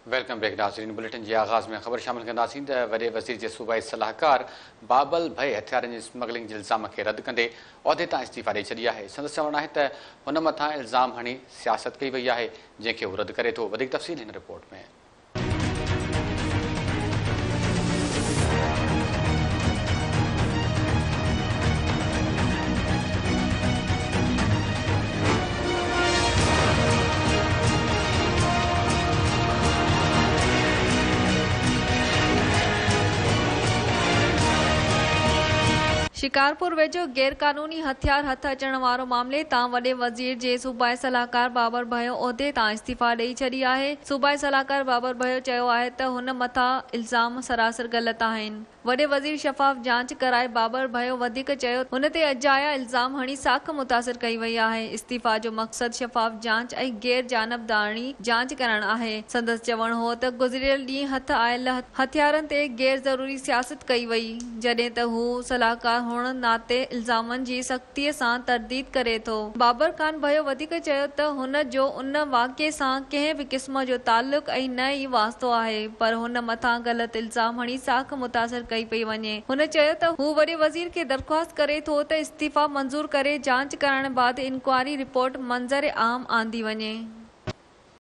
Welcome back नाज़रीन। Bulletin के आगाज़ में ख़बर शामिल कंदासीं त वॾे वज़ीर जे सूबाई सलाहकार बाबल भई हथियारनि जी स्मगलिंग जे इल्ज़ाम खे रद्द कंदे उहिदे तां इस्तीफ़ा ॾेई छॾी आहे। संदसि चवणु आहे त हुन मथां इल्ज़ाम हणी सियासत कई वई आहे, जंहिंखे हू रद्द करे थो। वधीक तफ़सील हिन रिपोर्ट में। शिकारपुर वेझो गैर कानूनी हथियार हथ अचण वारो मामले तां वॾे वज़ीर जे सूबाई सलाहकार बाबर भयो उहिदे तां इस्तीफ़ा ॾेई छॾी आहे। सूबाई सलाहकार बाबर भयो चयो आहे त हुन मथां इल्ज़ाम सरासर ग़लति आहिनि। वॾे वज़ीर शफ़ाफ़ जांच कराए बाबर भयो वधीक चयो हुन ते अजाया इल्ज़ाम हणी साख मुतासिर कई वई आहे। इस्तीफ़ा जो मक़सद शफ़ाफ़ जांच ऐं गैर जानबदारणी जांच करणु आहे। संदसि चवणु हो त गुज़िरियल ॾींहुं हथ आयल हथियारनि ते गैर ज़रूरी सियासत कई वई, जॾहिं त हू सलाहकार हुअण नाते इल्ज़ामनि जी सख़्तीअ सां तरदीद करे थो। बाबर ख़ान भयो वधीक चयो त हुन जो उन वाक़िए सां कंहिं बि क़िस्म जो ताल्लुक़ ऐं न ई वास्तो आहे, पर हुन मथां ग़लति इल्ज़ाम हणी साख मुतासिर कई पई वञे। हुन चयो त हू वॾे वज़ीर खे दरख़्वास्त करे थो त इस्तीफ़ा मंज़ूर करे जांच करण बैदि इंक्वायरी रिपोर्ट मंज़र आम आंदी वञे।